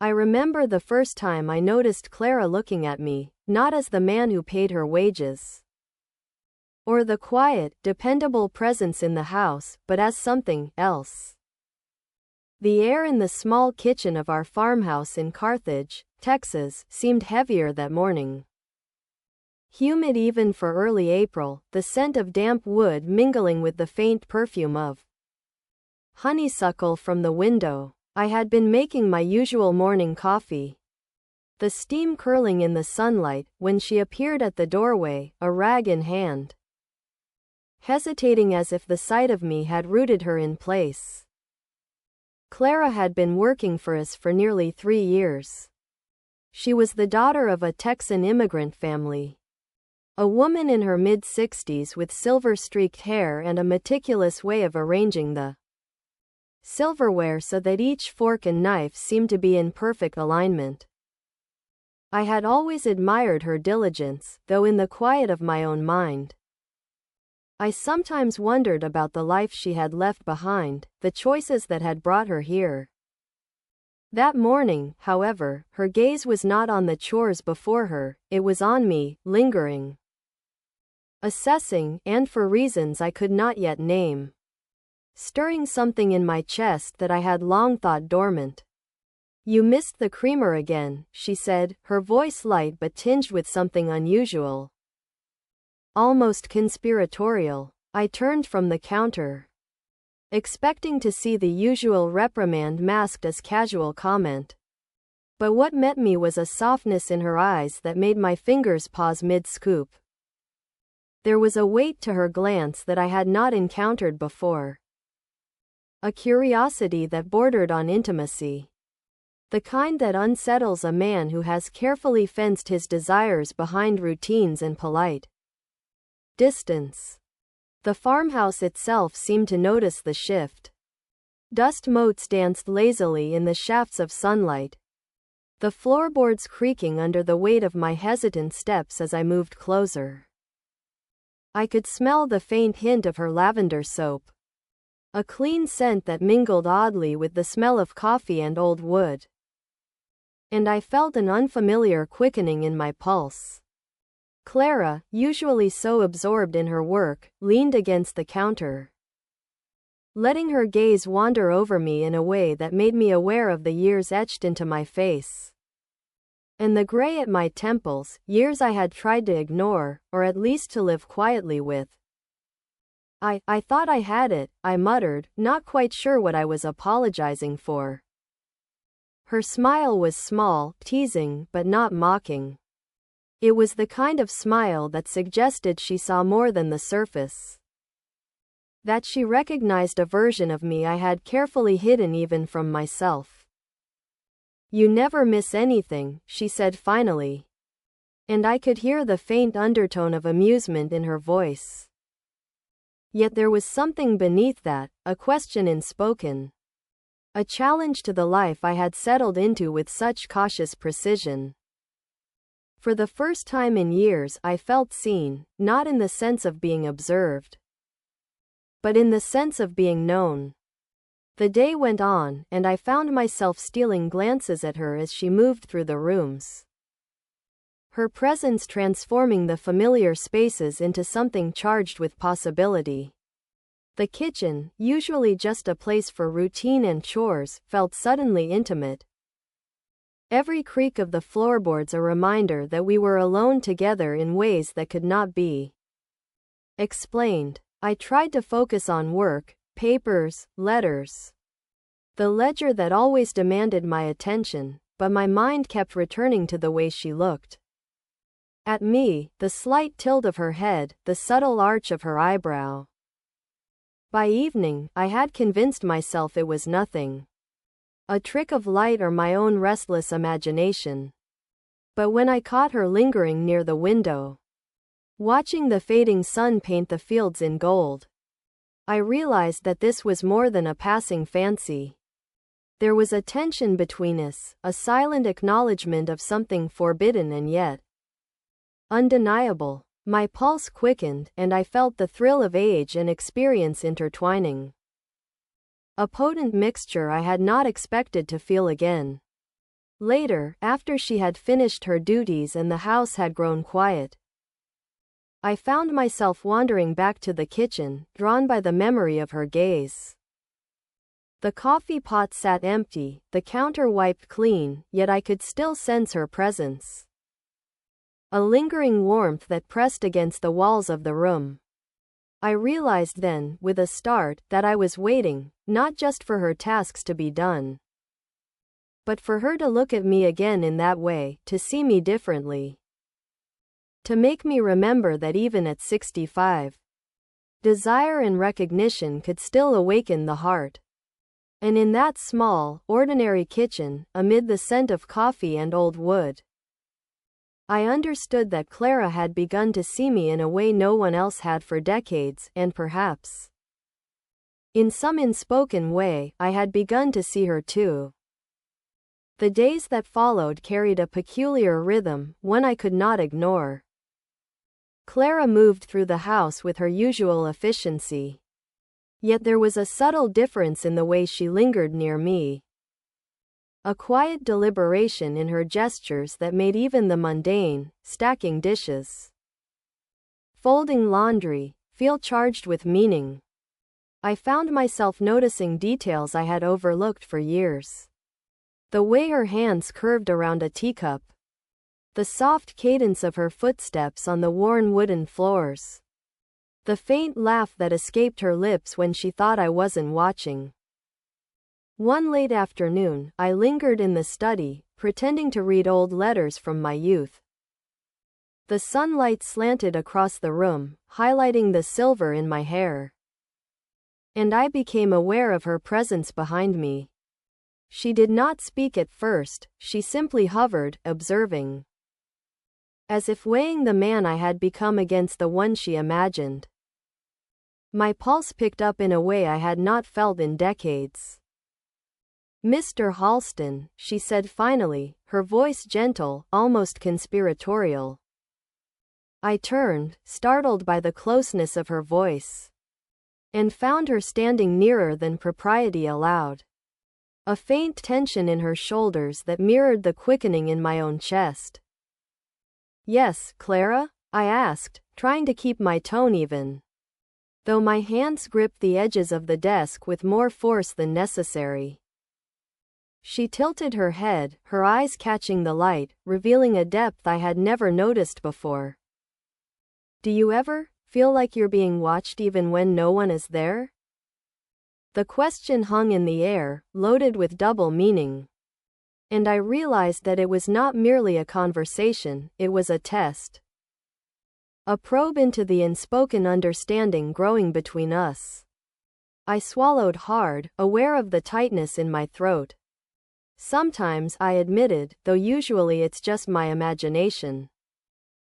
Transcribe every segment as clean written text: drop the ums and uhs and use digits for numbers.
I remember the first time I noticed Clara looking at me, not as the man who paid her wages, or the quiet, dependable presence in the house, but as something else. The air in the small kitchen of our farmhouse in Carthage, Texas, seemed heavier that morning. Humid even for early April, the scent of damp wood mingling with the faint perfume of honeysuckle from the window. I had been making my usual morning coffee, the steam curling in the sunlight, when she appeared at the doorway, a rag in hand, hesitating as if the sight of me had rooted her in place. Clara had been working for us for nearly 3 years. She was the daughter of a Texan immigrant family. A woman in her mid-60s with silver-streaked hair and a meticulous way of arranging the silverware so that each fork and knife seemed to be in perfect alignment. I had always admired her diligence, though in the quiet of my own mind, I sometimes wondered about the life she had left behind, the choices that had brought her here. That morning, however, her gaze was not on the chores before her, it was on me, lingering, assessing, and for reasons I could not yet name, stirring something in my chest that I had long thought dormant. "You missed the creamer again," she said, her voice light but tinged with something unusual, almost conspiratorial. I turned from the counter, expecting to see the usual reprimand masked as casual comment. But what met me was a softness in her eyes that made my fingers pause mid-scoop. There was a weight to her glance that I had not encountered before, a curiosity that bordered on intimacy, the kind that unsettles a man who has carefully fenced his desires behind routines and polite distance. The farmhouse itself seemed to notice the shift. Dust motes danced lazily in the shafts of sunlight, the floorboards creaking under the weight of my hesitant steps as I moved closer. I could smell the faint hint of her lavender soap, a clean scent that mingled oddly with the smell of coffee and old wood. And I felt an unfamiliar quickening in my pulse. Clara, usually so absorbed in her work, leaned against the counter, letting her gaze wander over me in a way that made me aware of the years etched into my face, and the gray at my temples, years I had tried to ignore, or at least to live quietly with. I thought I had it," I muttered, not quite sure what I was apologizing for. Her smile was small, teasing, but not mocking. It was the kind of smile that suggested she saw more than the surface, that she recognized a version of me I had carefully hidden even from myself. "You never miss anything," she said finally, and I could hear the faint undertone of amusement in her voice. Yet there was something beneath that, a question unspoken, a challenge to the life I had settled into with such cautious precision. For the first time in years I felt seen, not in the sense of being observed, but in the sense of being known. The day went on, and I found myself stealing glances at her as she moved through the rooms, her presence transforming the familiar spaces into something charged with possibility. The kitchen, usually just a place for routine and chores, felt suddenly intimate. Every creak of the floorboards a reminder that we were alone together in ways that could not be explained. I tried to focus on work, papers, letters, the ledger that always demanded my attention, but my mind kept returning to the way she looked at me, the slight tilt of her head, the subtle arch of her eyebrow. By evening, I had convinced myself it was nothing, a trick of light or my own restless imagination. But when I caught her lingering near the window, watching the fading sun paint the fields in gold, I realized that this was more than a passing fancy. There was a tension between us, a silent acknowledgement of something forbidden and yet undeniable. My pulse quickened, and I felt the thrill of age and experience intertwining, a potent mixture I had not expected to feel again. Later, after she had finished her duties and the house had grown quiet, I found myself wandering back to the kitchen, drawn by the memory of her gaze. The coffee pot sat empty, the counter wiped clean, yet I could still sense her presence. A lingering warmth that pressed against the walls of the room. I realized then, with a start, that I was waiting, not just for her tasks to be done, but for her to look at me again in that way, to see me differently. To make me remember that even at 65, desire and recognition could still awaken the heart. And in that small, ordinary kitchen, amid the scent of coffee and old wood, I understood that Clara had begun to see me in a way no one else had for decades, and perhaps, in some unspoken way, I had begun to see her too. The days that followed carried a peculiar rhythm, one I could not ignore. Clara moved through the house with her usual efficiency. Yet there was a subtle difference in the way she lingered near me. A quiet deliberation in her gestures that made even the mundane, stacking dishes, folding laundry, feel charged with meaning. I found myself noticing details I had overlooked for years. The way her hands curved around a teacup, the soft cadence of her footsteps on the worn wooden floors, the faint laugh that escaped her lips when she thought I wasn't watching. One late afternoon, I lingered in the study, pretending to read old letters from my youth. The sunlight slanted across the room, highlighting the silver in my hair, and I became aware of her presence behind me. She did not speak at first, she simply hovered, observing, as if weighing the man I had become against the one she imagined. My pulse picked up in a way I had not felt in decades. "Mr. Halston," she said finally, her voice gentle, almost conspiratorial. I turned, startled by the closeness of her voice, and found her standing nearer than propriety allowed. A faint tension in her shoulders that mirrored the quickening in my own chest. "Yes, Clara?" I asked, trying to keep my tone even, though my hands gripped the edges of the desk with more force than necessary. She tilted her head, her eyes catching the light, revealing a depth I had never noticed before. "Do you ever feel like you're being watched even when no one is there?" The question hung in the air, loaded with double meaning. And I realized that it was not merely a conversation, it was a test. A probe into the unspoken understanding growing between us. I swallowed hard, aware of the tightness in my throat. "Sometimes," I admitted, "though usually it's just my imagination."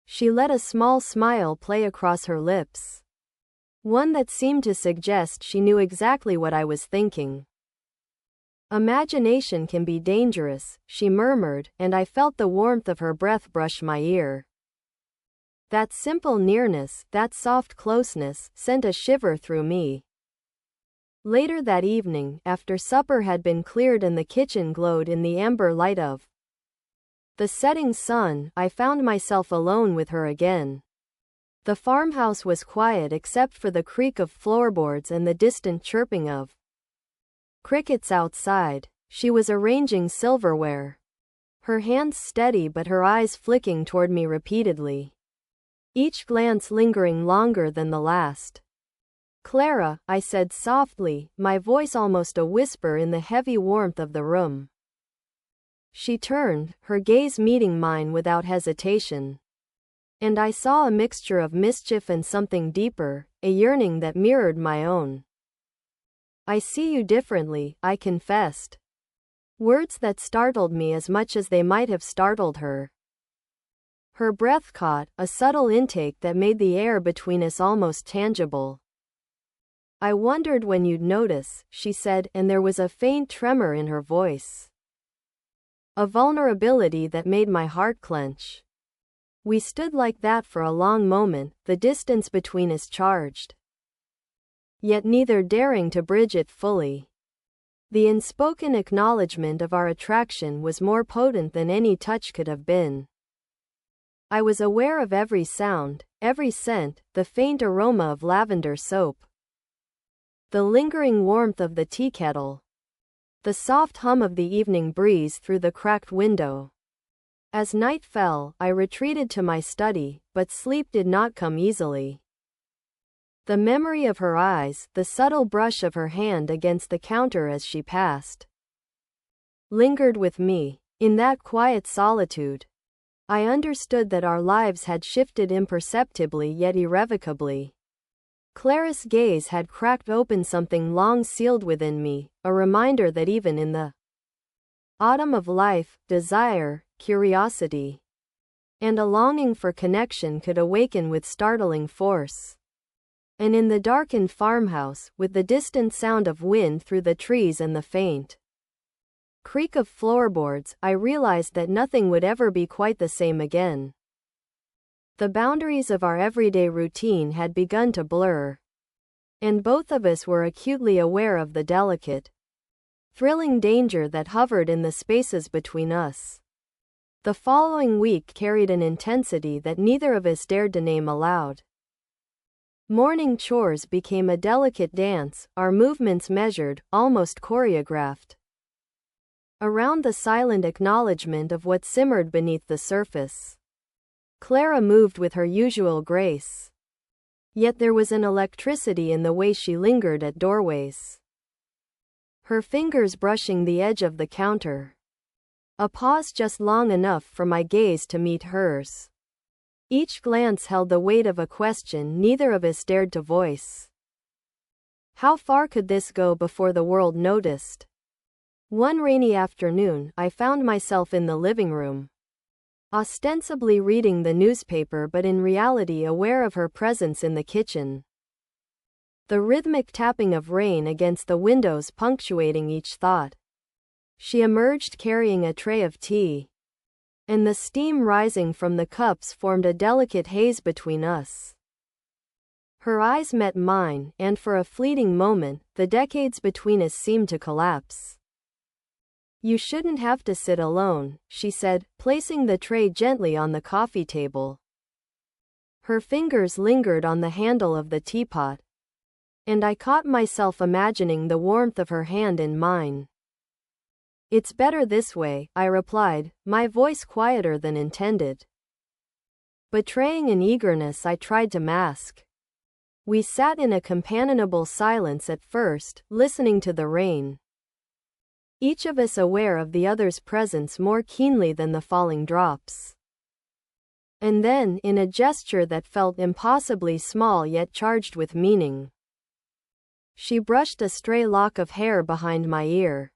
She let a small smile play across her lips, one that seemed to suggest she knew exactly what I was thinking. "Imagination can be dangerous," she murmured, and I felt the warmth of her breath brush my ear. That simple nearness, that soft closeness, sent a shiver through me. Later that evening, after supper had been cleared and the kitchen glowed in the amber light of the setting sun, I found myself alone with her again. The farmhouse was quiet except for the creak of floorboards and the distant chirping of crickets outside. She was arranging silverware, her hands steady but her eyes flicking toward me repeatedly, each glance lingering longer than the last. "Clara," I said softly, my voice almost a whisper in the heavy warmth of the room. She turned, her gaze meeting mine without hesitation. And I saw a mixture of mischief and something deeper, a yearning that mirrored my own. "I see you differently," I confessed. Words that startled me as much as they might have startled her. Her breath caught, a subtle intake that made the air between us almost tangible. "I wondered when you'd notice," she said, and there was a faint tremor in her voice. A vulnerability that made my heart clench. We stood like that for a long moment, the distance between us charged, yet neither daring to bridge it fully. The unspoken acknowledgement of our attraction was more potent than any touch could have been. I was aware of every sound, every scent, the faint aroma of lavender soap, the lingering warmth of the tea kettle, the soft hum of the evening breeze through the cracked window. As night fell, I retreated to my study, but sleep did not come easily. The memory of her eyes, the subtle brush of her hand against the counter as she passed, lingered with me. In that quiet solitude, I understood that our lives had shifted imperceptibly yet irrevocably. Clara's gaze had cracked open something long sealed within me, a reminder that even in the autumn of life, desire, curiosity, and a longing for connection could awaken with startling force. And in the darkened farmhouse, with the distant sound of wind through the trees and the faint creak of floorboards, I realized that nothing would ever be quite the same again. The boundaries of our everyday routine had begun to blur, and both of us were acutely aware of the delicate, thrilling danger that hovered in the spaces between us. The following week carried an intensity that neither of us dared to name aloud. Morning chores became a delicate dance, our movements measured, almost choreographed, around the silent acknowledgement of what simmered beneath the surface. Clara moved with her usual grace, yet there was an electricity in the way she lingered at doorways, her fingers brushing the edge of the counter. A pause just long enough for my gaze to meet hers. Each glance held the weight of a question neither of us dared to voice. How far could this go before the world noticed? One rainy afternoon, I found myself in the living room, ostensibly reading the newspaper but in reality aware of her presence in the kitchen. The rhythmic tapping of rain against the windows punctuating each thought. She emerged carrying a tray of tea, and the steam rising from the cups formed a delicate haze between us. Her eyes met mine, and for a fleeting moment, the decades between us seemed to collapse. "You shouldn't have to sit alone," she said, placing the tray gently on the coffee table. Her fingers lingered on the handle of the teapot, and I caught myself imagining the warmth of her hand in mine. "It's better this way," I replied, my voice quieter than intended, betraying an eagerness I tried to mask. We sat in a companionable silence at first, listening to the rain, each of us aware of the other's presence more keenly than the falling drops. And then, in a gesture that felt impossibly small yet charged with meaning, she brushed a stray lock of hair behind my ear.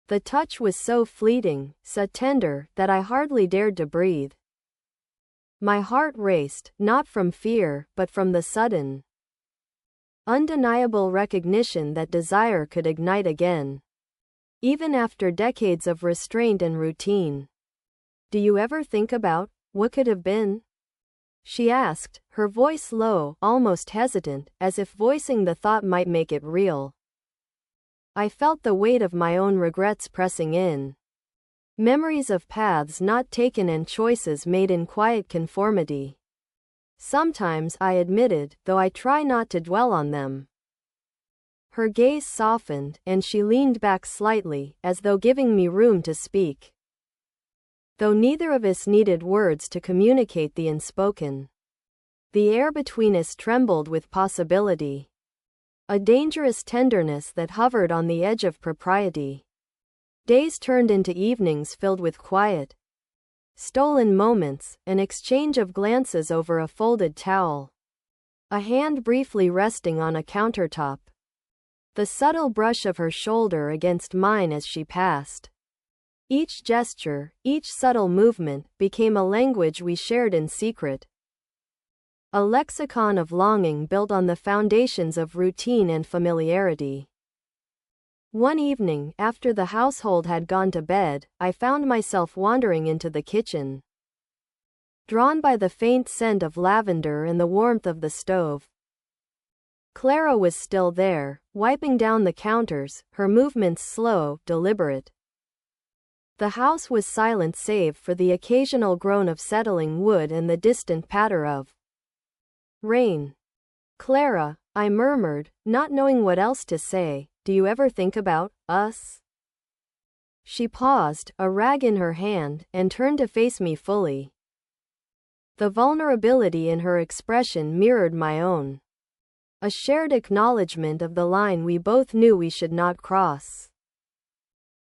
The touch was so fleeting, so tender, that I hardly dared to breathe. My heart raced, not from fear, but from the sudden, undeniable recognition that desire could ignite again, even after decades of restraint and routine. "Do you ever think about what could have been?" she asked, her voice low, almost hesitant, as if voicing the thought might make it real. I felt the weight of my own regrets pressing in. Memories of paths not taken and choices made in quiet conformity. Sometimes, I admitted, though I try not to dwell on them. Her gaze softened, and she leaned back slightly, as though giving me room to speak. Though neither of us needed words to communicate the unspoken, the air between us trembled with possibility. A dangerous tenderness that hovered on the edge of propriety. Days turned into evenings filled with quiet, stolen moments, an exchange of glances over a folded towel, a hand briefly resting on a countertop, the subtle brush of her shoulder against mine as she passed. Each gesture, each subtle movement, became a language we shared in secret. A lexicon of longing built on the foundations of routine and familiarity. One evening, after the household had gone to bed, I found myself wandering into the kitchen, drawn by the faint scent of lavender and the warmth of the stove. Clara was still there, wiping down the counters, her movements slow, deliberate. The house was silent save for the occasional groan of settling wood and the distant patter of rain. "Clara," I murmured, not knowing what else to say, "do you ever think about us?" She paused, a rag in her hand, and turned to face me fully. The vulnerability in her expression mirrored my own. A shared acknowledgement of the line we both knew we should not cross,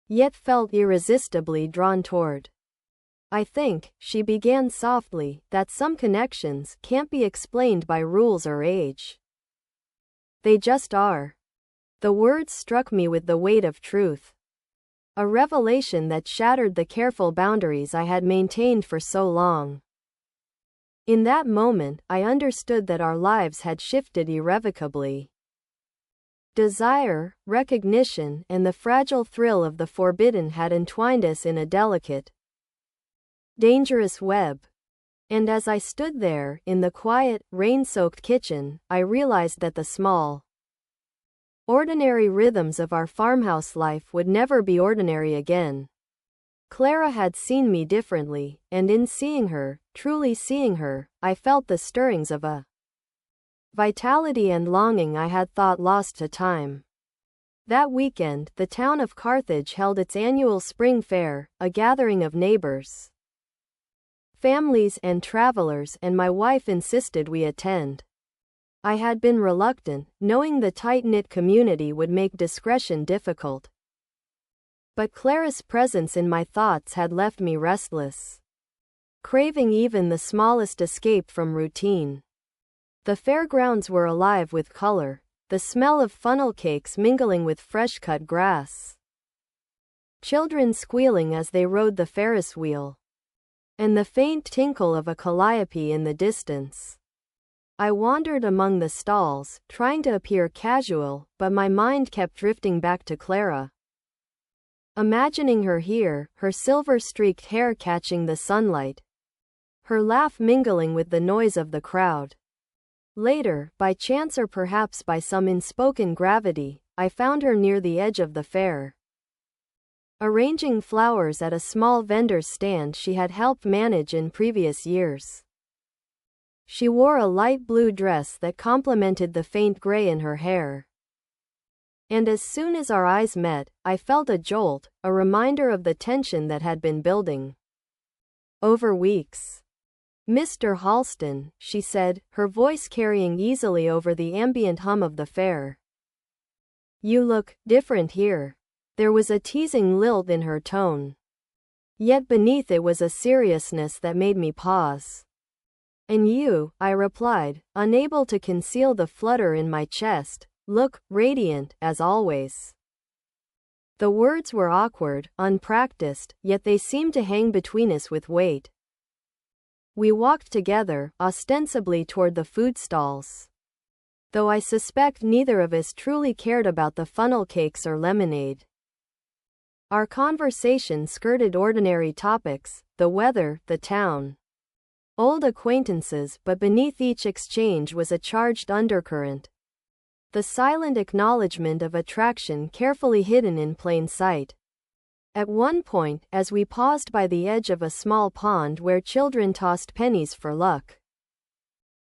yet felt irresistibly drawn toward. "I think," she began softly, "that some connections can't be explained by rules or age. They just are." The words struck me with the weight of truth. A revelation that shattered the careful boundaries I had maintained for so long. In that moment, I understood that our lives had shifted irrevocably. Desire, recognition, and the fragile thrill of the forbidden had entwined us in a delicate, dangerous web. And as I stood there, in the quiet, rain-soaked kitchen, I realized that the small, ordinary rhythms of our farmhouse life would never be ordinary again. Clara had seen me differently, and in seeing her, truly seeing her, I felt the stirrings of a vitality and longing I had thought lost to time. That weekend, the town of Carthage held its annual spring fair, a gathering of neighbors, families, and travelers, and my wife insisted we attend. I had been reluctant, knowing the tight-knit community would make discretion difficult. But Clara's presence in my thoughts had left me restless, craving even the smallest escape from routine. The fairgrounds were alive with color, the smell of funnel cakes mingling with fresh-cut grass, children squealing as they rode the Ferris wheel, and the faint tinkle of a calliope in the distance. I wandered among the stalls, trying to appear casual, but my mind kept drifting back to Clara. Imagining her here, her silver-streaked hair catching the sunlight, her laugh mingling with the noise of the crowd. Later, by chance or perhaps by some unspoken gravity, I found her near the edge of the fair, arranging flowers at a small vendor's stand she had helped manage in previous years. She wore a light blue dress that complemented the faint gray in her hair. And as soon as our eyes met, I felt a jolt, a reminder of the tension that had been building over weeks. "Mr. Halston," she said, her voice carrying easily over the ambient hum of the fair. "You look different here." There was a teasing lilt in her tone, yet beneath it was a seriousness that made me pause. "And you," I replied, unable to conceal the flutter in my chest, "look radiant, as always." The words were awkward, unpracticed, yet they seemed to hang between us with weight. We walked together, ostensibly toward the food stalls, though I suspect neither of us truly cared about the funnel cakes or lemonade. Our conversation skirted ordinary topics, the weather, the town, old acquaintances, but beneath each exchange was a charged undercurrent, the silent acknowledgement of attraction carefully hidden in plain sight. At one point, as we paused by the edge of a small pond where children tossed pennies for luck,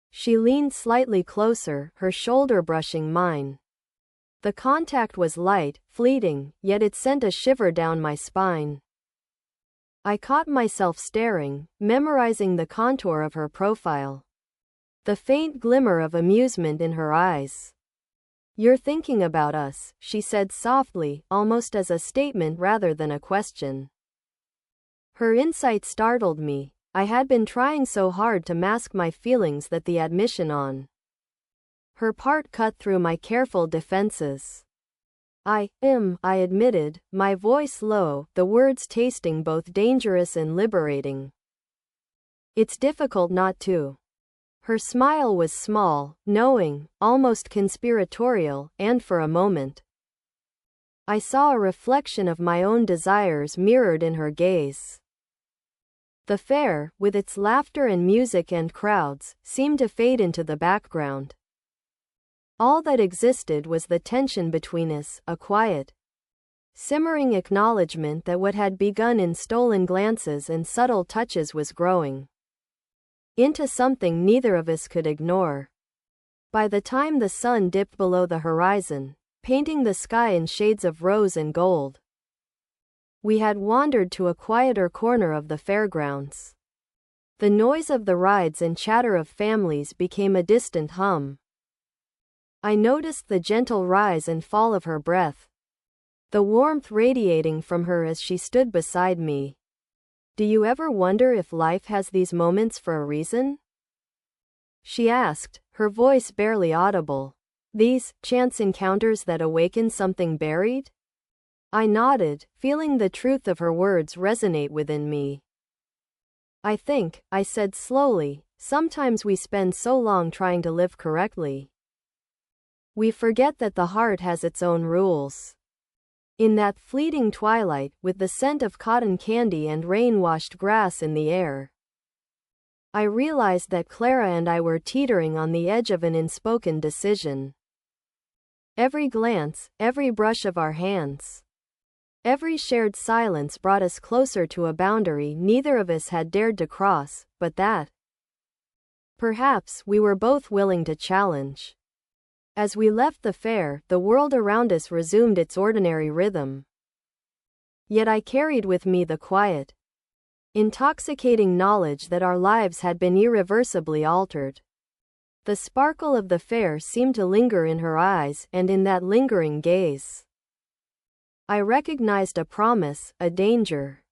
she leaned slightly closer, her shoulder brushing mine. The contact was light, fleeting, yet it sent a shiver down my spine. I caught myself staring, memorizing the contour of her profile, the faint glimmer of amusement in her eyes. "You're thinking about us," she said softly, almost as a statement rather than a question. Her insight startled me. I had been trying so hard to mask my feelings that the admission on her part cut through my careful defenses. I admitted, my voice low, the words tasting both dangerous and liberating. "It's difficult not to." Her smile was small, knowing, almost conspiratorial, and for a moment, I saw a reflection of my own desires mirrored in her gaze. The fair, with its laughter and music and crowds, seemed to fade into the background. All that existed was the tension between us, a quiet, simmering acknowledgement that what had begun in stolen glances and subtle touches was growing into something neither of us could ignore. By the time the sun dipped below the horizon, painting the sky in shades of rose and gold, we had wandered to a quieter corner of the fairgrounds. The noise of the rides and chatter of families became a distant hum. I noticed the gentle rise and fall of her breath, the warmth radiating from her as she stood beside me. Do you ever wonder if life has these moments for a reason? She asked, her voice barely audible. These chance encounters that awaken something buried? I nodded, feeling the truth of her words resonate within me. I think, I said slowly, sometimes we spend so long trying to live correctly, we forget that the heart has its own rules. In that fleeting twilight, with the scent of cotton candy and rain-washed grass in the air, I realized that Clara and I were teetering on the edge of an unspoken decision. Every glance, every brush of our hands, every shared silence brought us closer to a boundary neither of us had dared to cross, but that, perhaps, we were both willing to challenge. As we left the fair, the world around us resumed its ordinary rhythm. Yet I carried with me the quiet, intoxicating knowledge that our lives had been irreversibly altered. The sparkle of the fair seemed to linger in her eyes, and in that lingering gaze, I recognized a promise, a danger,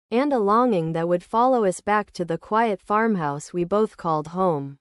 and a longing that would follow us back to the quiet farmhouse we both called home.